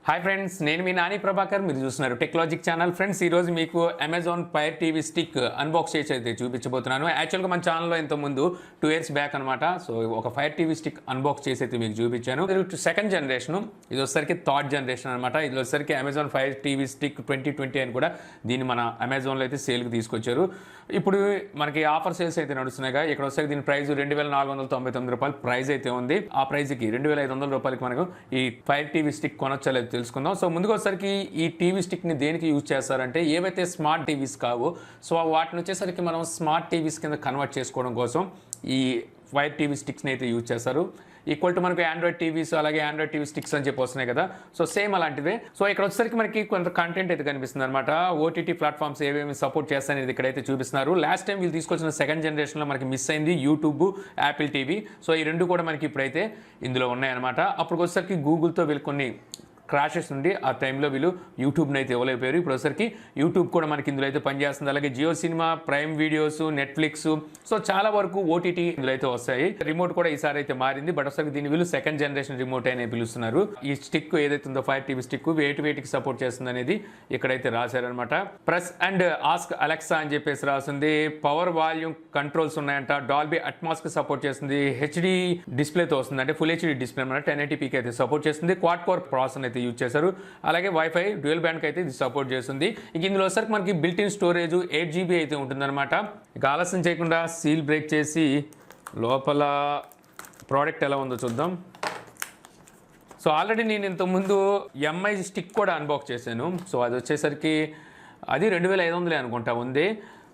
Hi friends, నేను మీ నాని ప్రభాకర్. మీరు చూస్తున్నారు టెక్నాలజిక్ ఛానల్. ఫ్రెండ్స్, ఈరోజు మీకు Amazon fire TV stick unbox చేసి అయితే చూపించబోతున్నాను. యాక్చువల్గా మన ఛానల్లో ఇంతకుముందు 2 years బ్యాక్ అనమాట. సో ఒక ఫైర్ టీవీ స్టిక్ అన్బాక్స్ చేసి అయితే మీకు చూపించాను. ఇది సెకండ్ జనరేషన్, ఇది వచ్చేసరికి థర్డ్ జనరేషన్ అనమాట. ఇది వచ్చేసరికి అమెజాన్ ఫైర్ టీవీ స్టిక్ 2020 అని కూడా దీన్ని మన అమెజాన్లో అయితే సేల్కి తీసుకొచ్చారు. ఇప్పుడు మనకి ఆఫర్ సేల్స్ అయితే నడుస్తున్నాయిగా. ఇక్కడ వచ్చేసరికి దీని ప్రైస్ ₹2,499 ప్రైస్ అయితే ఉంది. ఆ ప్రైస్కి ₹2,500 మనకు ఈ ఫైర్ టీవీ స్టిక్ కొనొచ్చలేదు తెలుసుకుందాం. సో ముందుగా వచ్చేసరికి ఈ టీవీ స్టిక్ని దేనికి యూజ్ చేస్తారంటే, ఏవైతే స్మార్ట్ టీవీస్ కావో సో వాటిని వచ్చేసరికి మనం స్మార్ట్ టీవీస్ కింద కన్వర్ట్ చేసుకోవడం కోసం ఈ ఫైర్ టీవీ స్టిక్స్ని అయితే యూజ్ చేస్తారు. ఈక్వల్ టు మనకు ఆండ్రాయిడ్ టీవీస్, అలాగే ఆండ్రాయిడ్ టీవీ స్టిక్స్ అని చెప్పి వస్తున్నాయి కదా. సో సేమ్ అలాంటిదే. సో ఇక్కడ వచ్చేసరికి మనకి కొంత కంటెంట్ అయితే కనిపిస్తుంది అనమాట. ఓటీటీ ప్లాట్ఫామ్స్ ఏమేమి సపోర్ట్ చేస్తాయనేది ఇక్కడైతే చూపిస్తున్నారు. లాస్ట్ టైం వీళ్ళు తీసుకొచ్చిన సెకండ్ జనరేషన్లో మనకి మిస్ అయింది యూట్యూబ్, యాపిల్ టీవీ. సో ఈ రెండు కూడా మనకి ఇప్పుడైతే ఇందులో ఉన్నాయన్నమాట. అప్పుడు వచ్చేసరికి గూగుల్తో వీళ్ళు కొన్ని క్రాషెస్ ఉండి ఆ టైంలో వీళ్ళు యూట్యూబ్ని అయితే ఇవ్వలేకపోయారు. ఇప్పుడు వచ్చరికి యూట్యూబ్ కూడా మనకి ఇందులో అయితే పనిచేస్తుంది. అలాగే Jio cinema, prime videos, Netflix, so చాలా వరకు ఓటీటీ ఇందులో అయితే వస్తాయి. రిమోట్ కూడా ఈసారి అయితే మారింది. బట్ ఒకసారి దీన్ని వీళ్ళు సెకండ్ జనరేషన్ రిమోట్ అయినా పిలుస్తున్నారు. ఈ స్టిక్ ఏదైతే ఉందో ఫైర్ టీవీ స్టిక్ వేటికి సపోర్ట్ చేస్తుంది అనేది ఇక్కడైతే రాశారనమాట. ప్రెస్ అండ్ ఆస్క్ అలెక్సా అని చెప్పేసి రాస్తుంది. పవర్ వాల్యూమ్ కంట్రోల్స్ ఉన్నాయంట. డాల్బీ అట్మాస్కి సపోర్ట్ చేస్తుంది. హెచ్డి డిస్ప్లేతో వస్తుంది, అంటే ఫుల్ హెచ్డి డిస్ప్లే అనమాట. 1080pకి అయితే సపోర్ట్ చేస్తుంది. క్వాడ్ కోర్ ప్రాసెసర్ అయితే యూజ్ చేశారు. అలాగే వైఫై డ్యూయల్ బ్యాండ్కి అయితే ఇది సపోర్ట్ చేస్తుంది. ఇంక ఇందులో వచ్చరికి మనకి బిల్ట్ ఇన్ స్టోరేజ్ 8GB అయితే ఉంటుందన్నమాట. ఇక ఆలస్యం చేయకుండా సీల్ బ్రేక్ చేసి లోపల ప్రోడక్ట్ ఎలా ఉందో చూద్దాం. సో ఆల్రెడీ నేను ఇంతకుముందు ఎంఐ స్టిక్ కూడా అన్బాక్స్ చేశాను. సో అది వచ్చేసరికి అది 2,500 అనుకుంటా ఉంది.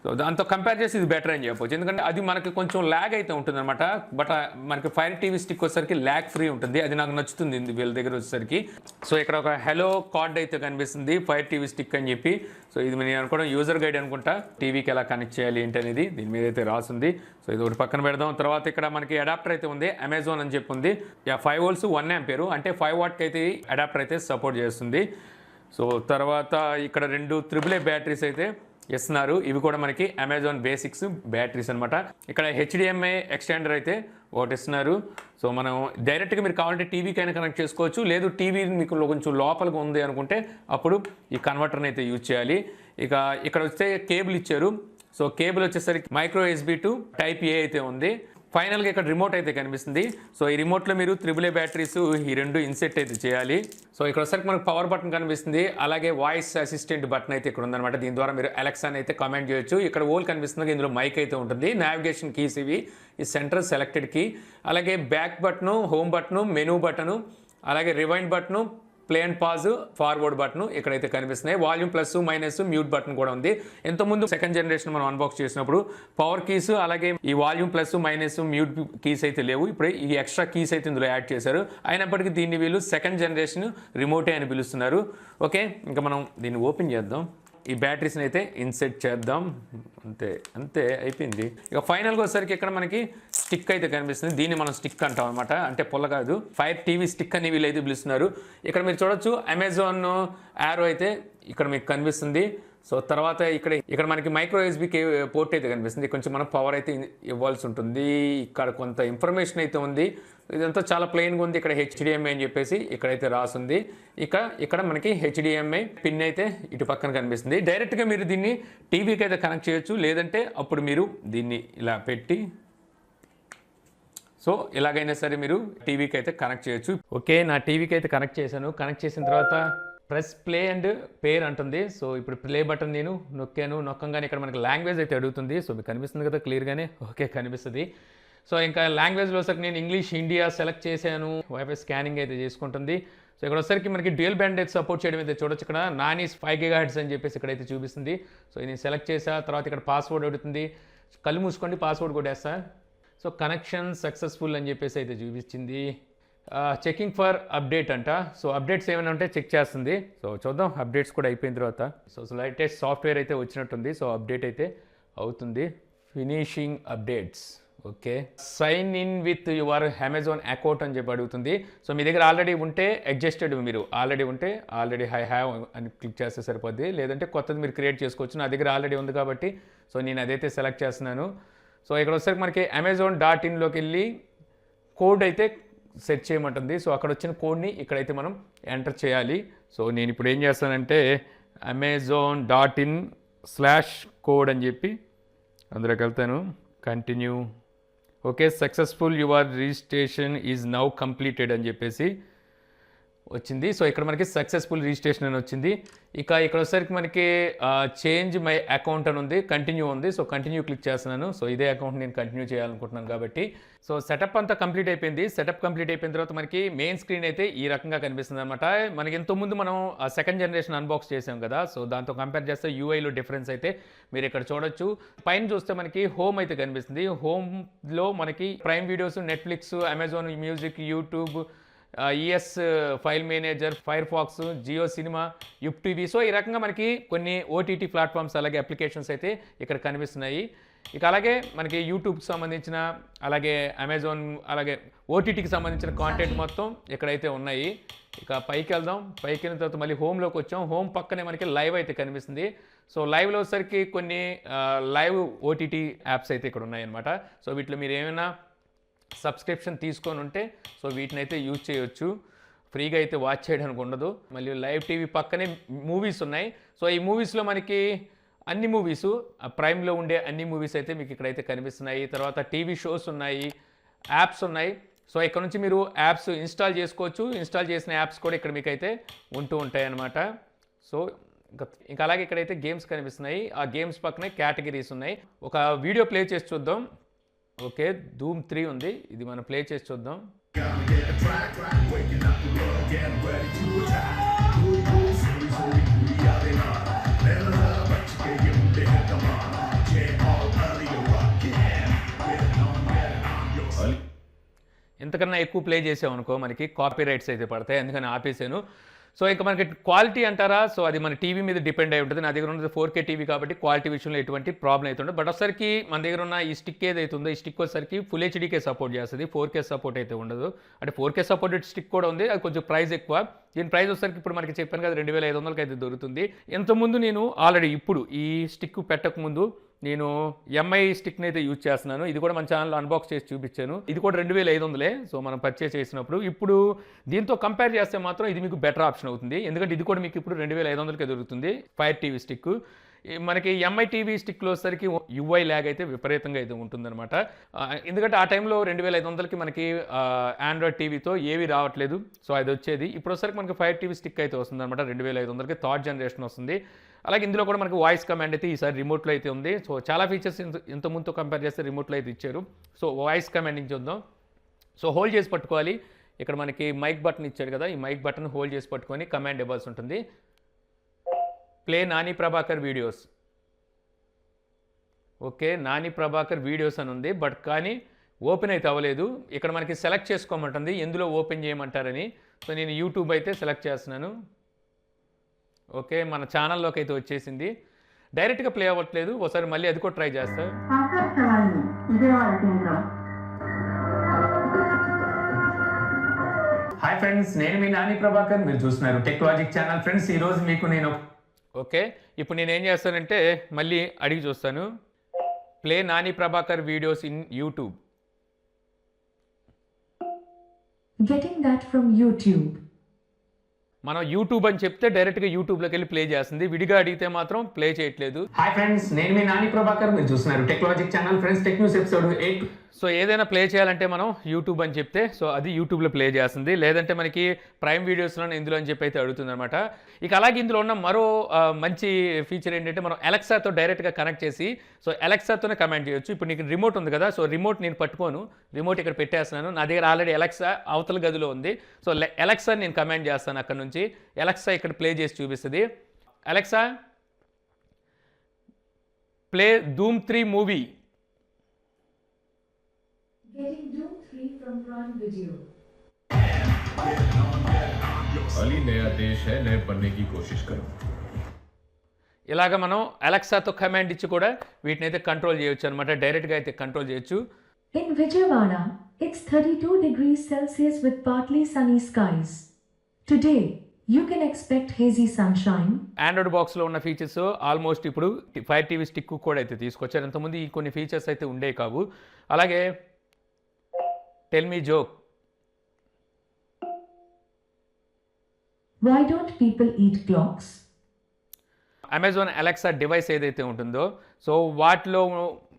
సో దాంతో కంపేర్ చేసి ఇది బెటర్ అని చెప్పవచ్చు. ఎందుకంటే అది మనకి కొంచెం ల్యాగ్ అయితే ఉంటుందన్నమాట. బట్ మనకి ఫైర్ టీవీ స్టిక్ వచ్చేసరికి ల్యాగ్ ఫ్రీ ఉంటుంది. అది నాకు నచ్చుతుంది వీళ్ళ దగ్గర వచ్చేసరికి. సో ఇక్కడ ఒక హెలో కార్డ్ అయితే కనిపిస్తుంది, ఫైర్ టీవీ స్టిక్ అని చెప్పి. సో ఇది నేను అనుకోవడం యూజర్ గైడ్ అనుకుంటా, టీవీకి ఎలా కనెక్ట్ చేయాలి ఏంటి అనేది దీని మీద అయితే రాసింది. సో ఇది ఒకటి పక్కన పెడదాం. తర్వాత ఇక్కడ మనకి అడాప్టర్ అయితే ఉంది, అమెజాన్ అని చెప్పి ఉంది. 5 volts 1 ampere, అంటే 5 watt అయితే అడాప్టర్ అయితే సపోర్ట్ చేస్తుంది. సో తర్వాత ఇక్కడ 2 AAA బ్యాటరీస్ అయితే ఇస్తున్నారు. ఇవి కూడా మనకి అమెజాన్ బేసిక్స్ బ్యాటరీస్ అనమాట. ఇక్కడ HDMI ఎక్స్టెండర్ అయితే ఒకటి ఇస్తున్నారు. సో మనం డైరెక్ట్గా మీరు కావాలంటే టీవీకి అయినా కనెక్ట్ చేసుకోవచ్చు. లేదు టీవీ మీకు కొంచెం లోపలిగా ఉంది అనుకుంటే అప్పుడు ఈ కన్వర్టర్ని అయితే యూజ్ చేయాలి. ఇక ఇక్కడ వస్తే కేబుల్ ఇచ్చారు. సో కేబుల్ వచ్చేసరికి micro USB to Type A అయితే ఉంది. ఫైనల్గా ఇక్కడ రిమోట్ అయితే కనిపిస్తుంది. సో ఈ రిమోట్లో మీరు AAA బ్యాటరీస్ ఈ 2 ఇన్సెట్ అయితే చేయాలి. సో ఇక్కడ వచ్చరికి మనకు పవర్ బటన్ కనిపిస్తుంది. అలాగే వాయిస్ అసిస్టెంట్ బటన్ అయితే ఇక్కడ ఉందన్నమాట. దీని ద్వారా మీరు అలెక్సాని అయితే కమాండ్ చేయొచ్చు. ఇక్కడ ఓల్ కనిపిస్తుంది, ఇందులో మైక్ అయితే ఉంటుంది. నావిగేషన్ కీస్ ఇవి, ఈ సెంట్రల్ సెలెక్టెడ్ కీ, అలాగే back button, home button, menu button, అలాగే rewind button, play and pause, forward button ఇక్కడైతే కనిపిస్తున్నాయి. Volume plus minus, mute button కూడా ఉంది. ఎంతోముందు సెకండ్ జనరేషన్ మనం అన్బాక్స్ చేసినప్పుడు పవర్ కీస్, అలాగే ఈ volume plus minus mute keys అయితే లేవు. ఇప్పుడు ఈ ఎక్స్ట్రా కీస్ అయితే ఇందులో యాడ్ చేశారు. అయినప్పటికీ దీన్ని వీళ్ళు సెకండ్ జనరేషన్ రిమోటే అని పిలుస్తున్నారు. ఓకే, ఇంకా మనం దీన్ని ఓపెన్ చేద్దాం. ఈ బ్యాటరీస్ని అయితే ఇన్సెట్ చేద్దాం. అంతే అయిపోయింది. ఇక ఫైనల్గా వచ్చేసరికి ఇక్కడ మనకి స్టిక్ అయితే కనిపిస్తుంది. దీన్ని మనం స్టిక్ అంటాం అనమాట, అంటే పొల్ల కాదు, ఫైర్ టీవీ స్టిక్ అని వీళ్ళు అయితే పిలుస్తున్నారు. ఇక్కడ మీరు చూడొచ్చు అమెజాన్ యారో అయితే ఇక్కడ మీకు కనిపిస్తుంది. సో తర్వాత ఇక్కడ మనకి మైక్రో USB పోర్ట్ అయితే కనిపిస్తుంది. కొంచెం మనం పవర్ అయితే ఇవ్వాల్సి ఉంటుంది. ఇక్కడ కొంత ఇన్ఫర్మేషన్ అయితే ఉంది. ఇదంతా చాలా ప్లెయిన్గా ఉంది. ఇక్కడ HDMI అని చెప్పేసి ఇక్కడైతే రాసింది. ఇక్కడ మనకి HDMI పిన్ అయితే ఇటు పక్కన కనిపిస్తుంది. డైరెక్ట్గా మీరు దీన్ని టీవీకి అయితే కనెక్ట్ చేయొచ్చు. లేదంటే అప్పుడు మీరు దీన్ని ఇలా పెట్టి, సో ఇలాగైనా సరే మీరు టీవీకి అయితే కనెక్ట్ చేయొచ్చు. ఓకే, నా టీవీకి అయితే కనెక్ట్ చేశాను. కనెక్ట్ చేసిన తర్వాత ప్రెస్ ప్లే అండ్ పేర్ అంటుంది. సో ఇప్పుడు ప్లే బటన్ నేను నొక్కంగానే ఇక్కడ మనకి లాంగ్వేజ్ అయితే అడుగుతుంది. సో మీకు కనిపిస్తుంది కదా క్లియర్గానే. ఓకే, కనిపిస్తుంది. సో ఇంకా లాంగ్వేజ్లో సరికి నేను ఇంగ్లీష్, ఇండియా సెలెక్ట్ చేశాను. వైఫై స్కానింగ్ అయితే చేసుకుంటుంది. సో ఇక్కడ వచ్చరికి మనకి డ్యూయల్ బ్యాండ్ అయితే సపోర్ట్ చేయడం అయితే చూడొచ్చు. ఇక్కడ నాని 5 GHz అని చెప్పేసి ఇక్కడైతే చూపిస్తుంది. సో నేను సెలెక్ట్ చేసా. తర్వాత ఇక్కడ పాస్వర్డ్ అడుగుతుంది. కళ్ళు మూసుకోండి, పాస్వర్డ్ కొట్టేస్తా. సో కనెక్షన్ సక్సెస్ఫుల్ అని చెప్పేసి అయితే చూపించింది. చెకింగ్ ఫర్ అప్డేట్ అంట. సో అప్డేట్స్ ఏమైనా ఉంటే చెక్ చేస్తుంది. సో చూద్దాం అప్డేట్స్ కూడా అయిపోయిన తర్వాత. సో లేటెస్ట్ సాఫ్ట్వేర్ అయితే వచ్చినట్టుంది. సో అప్డేట్ అయితే అవుతుంది. Finishing updates. Okay, sign in with your Amazon account అని చెప్పి అడుగుతుంది. సో మీ దగ్గర ఆల్రెడీ ఉంటే అడ్జస్టెడ్, మీరు ఆల్రెడీ ఉంటే ఆల్రెడీ ఐ హ్యావ్ అని క్లిక్ చేస్తే సరిపోద్ది. లేదంటే కొత్తది మీరు క్రియేట్ చేసుకోవచ్చు. నా దగ్గర ఆల్రెడీ ఉంది కాబట్టి సో నేను అదైతే సెలెక్ట్ చేస్తున్నాను. సో ఇక్కడ వచ్చేసరికి మనకి amazon.in వెళ్ళి కోడ్ అయితే సెట్ చేయమంటుంది. సో అక్కడ వచ్చిన కోడ్ని ఇక్కడైతే మనం ఎంటర్ చేయాలి. సో నేను ఇప్పుడు ఏం చేస్తానంటే amazon.in/code అని చెప్పి అందులోకి వెళ్తాను. Continue. Okay, successful your registration is now completed అని చెప్పేసి వచ్చింది. సో ఇక్కడ మనకి సక్సెస్ఫుల్ రిజిస్ట్రేషన్ అని వచ్చింది. ఇక ఇక్కడ వచ్చేసరికి మనకి చేంజ్ మై అకౌంట్ అని ఉంది, కంటిన్యూ ఉంది. సో కంటిన్యూ క్లిక్ చేస్తున్నాను. సో ఇదే అకౌంట్ నేను కంటిన్యూ చేయాలనుకుంటున్నాను కాబట్టి. సో సెటప్ అంతా కంప్లీట్ అయిపోయింది. సెటప్ కంప్లీట్ అయిపోయిన తర్వాత మనకి మెయిన్ స్క్రీన్ అయితే ఈ రకంగా కనిపిస్తుంది అనమాట. మనకి ఇంతకుముందు మనం సెకండ్ జనరేషన్ అన్బాక్స్ చేసాం కదా, సో దాంతో కంపేర్ చేస్తే యూఐలో డిఫరెన్స్ అయితే మీరు ఇక్కడ చూడొచ్చు. పైన చూస్తే మనకి హోమ్ అయితే కనిపిస్తుంది. హోమ్లో మనకి prime videos, Netflix, Amazon music, YouTube, ES file manager, Firefox, Jio cinema, Yupp TV, so ఈ రకంగా మనకి కొన్ని ఓటీటీ ప్లాట్ఫామ్స్ అలాగే అప్లికేషన్స్ అయితే ఇక్కడ కనిపిస్తున్నాయి. ఇక అలాగే మనకి యూట్యూబ్కి సంబంధించిన అలాగే అమెజాన్ అలాగే ఓటీటీకి సంబంధించిన కాంటెంట్ మొత్తం ఇక్కడైతే ఉన్నాయి. ఇక పైకి వెళ్దాం. పైకి వెళ్ళిన తర్వాత మళ్ళీ హోమ్లోకి వచ్చాం. హోమ్ పక్కనే మనకి లైవ్ అయితే కనిపిస్తుంది. సో లైవ్లో వచ్చేసరికి కొన్ని లైవ్ ఓటీటీ యాప్స్ అయితే ఇక్కడ ఉన్నాయన్నమాట. సో వీటిలో మీరు ఏమైనా సబ్స్క్రిప్షన్ తీసుకొని ఉంటే సో వీటిని అయితే యూజ్ చేయొచ్చు. ఫ్రీగా అయితే వాచ్ చేయడానికి ఉండదు. మళ్ళీ లైవ్ టీవీ పక్కనే మూవీస్ ఉన్నాయి. సో ఈ మూవీస్లో మనకి అన్ని మూవీస్ ప్రైమ్లో ఉండే అన్ని మూవీస్ అయితే మీకు ఇక్కడైతే కనిపిస్తున్నాయి. తర్వాత టీవీ షోస్ ఉన్నాయి, యాప్స్ ఉన్నాయి. సో ఇక్కడ నుంచి మీరు యాప్స్ ఇన్స్టాల్ చేసుకోవచ్చు. ఇన్స్టాల్ చేసిన యాప్స్ కూడా ఇక్కడ మీకు అయితే ఉంటూ ఉంటాయి అన్నమాట. సో ఇంకా అలాగే ఇక్కడైతే గేమ్స్ కనిపిస్తున్నాయి. ఆ గేమ్స్ పక్కనే కేటగిరీస్ ఉన్నాయి. ఒక వీడియో ప్లే చేసి చూద్దాం. ఓకే, ధూమ్ 3 ఉంది. ఇది మనం ప్లే చేసి చూద్దాం. ఇంతకన్నా ఎక్కువ ప్లే చేసామనుకో మనకి కాపీ రైట్స్ అయితే పడతాయి, అందుకని ఆపేసాను. సో ఇంకా మనకి క్వాలిటీ అంటారా, సో అది మన టీవీ మీద డిపెండ్ అయి ఉంటుంది. నా దగ్గర ఉన్నది 4K టీవీ కాబట్టి క్వాలిటీ విషయంలో ఎటువంటి ప్రాబ్లం అయితే ఉండదు. బట్ ఒకసారికి మన దగ్గర ఉన్న ఈ స్టిక్ ఏదైతే ఉందో ఈ స్టిక్ వచ్చేసరికి ఫుల్ హెచ్డీకే సపోర్ట్ చేస్తుంది, 4K సపోర్ట్ అయితే ఉండదు. అంటే 4K సపోర్టెడ్ స్టిక్ కూడా ఉంది, అది కొంచెం ప్రైస్ ఎక్కువ. దీని ప్రైస్ వచ్చేసరికి ఇప్పుడు మనకి చెప్పాను కదా 2500కి అయితే దొరుకుతుంది. ఇంతకుముందు నేను ఆల్రెడీ ఇప్పుడు ఈ స్టిక్ పెట్టకముందు నేను ఎంఐ స్టిక్ని అయితే యూజ్ చేస్తున్నాను. ఇది కూడా మన ఛానల్లో అన్బాక్స్ చేసి చూపించాను. ఇది కూడా 2500. సో మనం పర్చేస్ చేసినప్పుడు ఇప్పుడు దీంతో కంపేర్ చేస్తే మాత్రం ఇది మీకు బెటర్ ఆప్షన్ అవుతుంది. ఎందుకంటే ఇది కూడా మీకు ఇప్పుడు 2500కే దొరుకుతుంది ఫైర్ టీవీ స్టిక్. మనకి ఎంఐ టీవీ స్టిక్లో వచ్చేసరికి యూఐ ల్యాగ్ అయితే విపరీతంగా అయితే ఉంటుందన్నమాట. ఎందుకంటే ఆ టైంలో 2500కి మనకి ఆండ్రాయిడ్ టీవీతో ఏవి రావట్లేదు. సో అది వచ్చేది. ఇప్పుడు వచ్చేసరికి మనకి ఫైర్ టీవీ స్టిక్ అయితే వస్తుంది అనమాట. 2500కి థర్డ్ జనరేషన్ వస్తుంది. అలాగే ఇందులో కూడా మనకి వాయిస్ కమాండ్ అయితే ఈసారి రిమోట్లో అయితే ఉంది. సో చాలా ఫీచర్స్ ఇంత ముందుతో కంపేర్ చేస్తే రిమోట్లో అయితే ఇచ్చారు. సో వాయిస్ కమాండింగ్ చూద్దాం. సో హోల్డ్ చేసి పట్టుకోవాలి. ఇక్కడ మనకి మైక్ బటన్ ఇచ్చాడు కదా, ఈ మైక్ బటన్ హోల్డ్ చేసి పట్టుకొని కమాండ్ ఇవ్వాల్సి ఉంటుంది. Play Nani Prabhakar videos. Okay, Nani Prabhakar videos అని ఉంది, బట్ కానీ ఓపెన్ అయితే అవ్వలేదు. ఇక్కడ మనకి సెలెక్ట్ చేసుకోమంటుంది ఎందులో ఓపెన్ చేయమంటారని. సో నేను యూట్యూబ్ అయితే సెలెక్ట్ చేస్తున్నాను. ఓకే, మన ఛానల్లోకి అయితే వచ్చేసింది. డైరెక్ట్గా ప్లే అవ్వట్లేదు. ఒకసారి మళ్ళీ అది కూడా ట్రై చేస్తా. హాయ్ ఫ్రెండ్స్, నేను మీ నాని ప్రభాకర్, మీరు చూస్తున్నారు టెక్లాజిక్ ఛానల్. ఫ్రెండ్స్ ఈరోజు మీకు నేను ఓకే ఇప్పుడు నేను ఏం చేస్తానంటే మళ్ళీ అడిగి చూస్తాను. Play Nani Prabhakar videos in YouTube. Getting that from YouTube. మనం యూట్యూబ్ అని చెప్తే డైరెక్ట్గా యూట్యూబ్లోకి వెళ్ళి ప్లే చేస్తుంది. విడిగా అడిగితే మాత్రం ప్లే చేయట్లేదు. హాయ్ ఫ్రెండ్స్, నేను మీ నాని ప్రభాకర్, మీరు చూస్తున్నారు TechLogic channel. Friends tech news episode 8. So ఏదైనా ప్లే చేయాలంటే మనం యూట్యూబ్ అని చెప్తే సో అది యూట్యూబ్లో ప్లే చేస్తుంది. లేదంటే మనకి ప్రైమ్ వీడియోస్లో ఇందులో అని చెప్పి అయితే అడుగుతుంది అనమాట. ఇక అలాగే ఇందులో ఉన్న మరో మంచి ఫీచర్ ఏంటంటే మనం అలెక్సాతో డైరెక్ట్గా కనెక్ట్ చేసి సో అలెక్సాతోనే కమాండ్ చేయొచ్చు. ఇప్పుడు నీకు రిమోట్ ఉంది కదా, సో రిమోట్ నేను పట్టుకోను, రిమోట్ ఇక్కడ పెట్టేస్తున్నాను. నా దగ్గర ఆల్రెడీ అలెక్సా అవతల గదిలో ఉంది. సో అలెక్సా నేను కమాండ్ చేస్తాను అక్కడ నుంచి. అలెక్సా ఇక్కడ ప్లే చేసి చూపిస్తుంది. Alexa play Dhoom 3 movie. Getting Doom 3 from Prime Video. Ali नया देश है, नए बनने की कोशिश करो. ఇలాగ మనం అలెక్సాతో కమాండ్ ఇచ్చి కూడా వీటిని అయితే కంట్రోల్ చేయొచ్చు అనమాట. డైరెక్ట్గా అయితే కంట్రోల్ చేయొచ్చు. In Vijayawada, it's 32 degrees Celsius with partly sunny skies. Today, you can expect hazy sunshine. Android బాక్స్లో ఉన్న ఫీచర్స్ ఆల్మోస్ట్ ఇప్పుడు ఫైర్ టీవీ స్టిక్ కూడా అయితే తీసుకొచ్చారు. ఇంతకుముందు ఈ కొన్ని ఫీచర్స్ అయితే ఉండే కావు. అలాగే tell me joke. Why don't people eat clocks? Amazon Alexa device ఏదైతే ఉంటుందో సో వాటిలో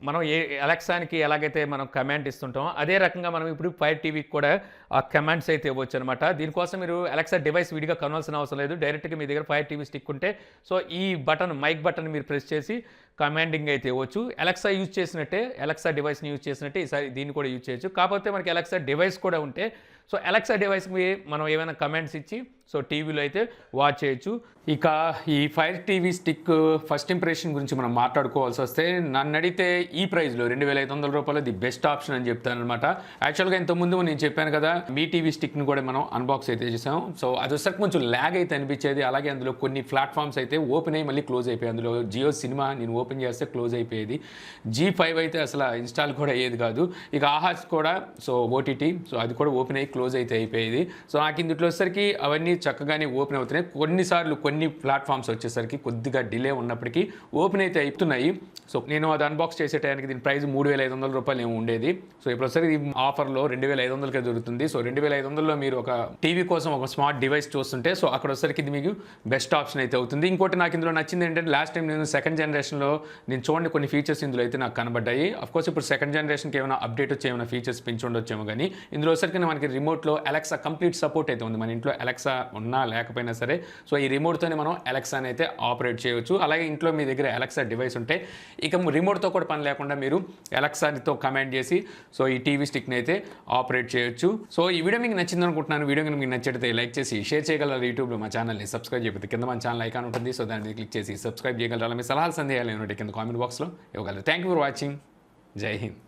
మనం అలెక్సానికి ఎలాగైతే మనం కమాండ్ ఇస్తుంటామో అదే రకంగా మనం ఇప్పుడు ఫైర్ టీవీకి కూడా ఆ కమాండ్స్ అయితే ఇవ్వచ్చు అనమాట. దీనికోసం మీరు అలెక్సా డివైస్ విడిగా కొనాల్సిన అవసరం లేదు. డైరెక్ట్గా మీ దగ్గర ఫైర్ టీవీ స్టిక్ ఉంటే సో ఈ బటన్ మైక్ బటన్ మీరు ప్రెస్ చేసి కమాండింగ్ అయితే ఇవ్వచ్చు. అలెక్సా యూజ్ చేసినట్టే అలెక్సా డివైస్ని యూజ్ చేసినట్టే ఈసారి దీన్ని కూడా యూజ్ చేయొచ్చు. కాకపోతే మనకి అలెక్సా డివైస్ కూడా ఉంటే సో అలెక్సా డివైస్కి మనం ఏమైనా కమాండ్స్ ఇచ్చి సో టీవీలో అయితే వాచ్ చేయొచ్చు. ఇక ఈ fire TV stick first impression గురించి మనం మాట్లాడుకోవాల్సి వస్తే నన్ను అడిగితే ఈ ప్రైస్లో $2,500 ది బెస్ట్ ఆప్షన్ అని చెప్తానమాట. యాక్చువల్గా ఇంతకుముందు నేను చెప్పాను కదా మీ టీవీ స్టిక్ని కూడా మనం అన్బాక్స్ అయితే చేసాం. సో అది వచ్చేసరికి కొంచెం ల్యాగ్ అయితే అనిపించేది. అలాగే అందులో కొన్ని ప్లాట్ఫామ్స్ అయితే ఓపెన్ అయ్యి మళ్ళీ క్లోజ్ అయిపోయాయి. అందులో జియో సినిమా నేను ఓపెన్ చేస్తే క్లోజ్ అయిపోయేది. G5 అయితే అసలు ఇన్స్టాల్ కూడా అయ్యేది కాదు. ఇక ఆహాస్ కూడా సో ఓటీటీ సో అది కూడా ఓపెన్ అయ్యి క్లోజ్ అయితే అయిపోయేది. సో నాకు ఇందులో వచ్చేసరికి అవన్నీ చక్కగానే ఓపెన్ అవుతున్నాయి. కొన్నిసార్లు కొన్ని ప్లాట్ఫామ్స్ వచ్చేసరికి కొద్దిగా డిలే ఉన్నప్పటికీ ఓపెన్ అయితే అవుతున్నాయి. సో నేను అది అన్బాక్స్ చేసే టైంకి దీని ప్రైస్ $3,500 ఏమో ఉండేది. సో ఇప్పుడు వచ్చేసరికి ఆఫర్లో 2,500కే దొరుకుతుంది. సో 2,500లో మీరు ఒక టీవీ కోసం ఒక స్మార్ట్ డివైస్ చూస్తుంటే సో అక్కడ వచ్చేసరికి ఇది మీకు బెస్ట్ ఆప్షన్ అయితే అవుతుంది. ఇంకోటి నాకు ఇందులో నచ్చింది ఏంటంటే లాస్ట్ టైం నేను సెకండ్ జనరేషన్లో నేను చూడండి కొన్ని ఫీచర్స్ ఇందులో అయితే నాకు కనబడ్డాయి. అఫ్కోర్స్ ఇప్పుడు సెకండ్ జనరేషన్కి ఏమైనా అప్డేట్ వచ్చి ఏమైనా ఫీచర్స్ పెంచి ఉండొచ్చేమో కానీ ఇందులో వచ్చేసరికి మనకి రిమోట్లో అలెక్సా కంప్లీట్ సపోర్ట్ అయితే ఉంది. మన ఇంట్లో అలెక్సా ఉన్నా లేకపోయినా సరే సో ఈ రిమోట్తోనే మనం అలెక్సాని అయితే ఆపరేట్ చేయవచ్చు. అలాగే ఇంట్లో మీ దగ్గర అలెక్సా డివైస్ ఉంటే ఇక రిమోట్తో కూడా పని లేకుండా మీరు అలెక్సాతో కమాండ్ చేసి సో ఈ టీవీ స్టిక్ని అయితే ఆపరేట్ చేయొచ్చు. సో ఈ వీడియో మీకు నచ్చింది అనుకుంటున్నాను. వీడియో కనుక మీకు నచ్చితే లైక్ చేసి షేర్ చేయగలరు. యూట్యూబ్లో మా ఛానల్ని సబ్స్క్రైబ్ చేయకపోతే కింద మన ఛానల్ ఐకాన్ ఉంటుంది. సో దాన్ని క్లిక్ చేసి సబ్స్క్రైబ్ చేయగలరు. మీ సలహాలు సందేహాలు ఏమంటే కింద కామెంట్ బాక్స్లో ఇవ్వగలరు. Thank you for watching. జై హింద్.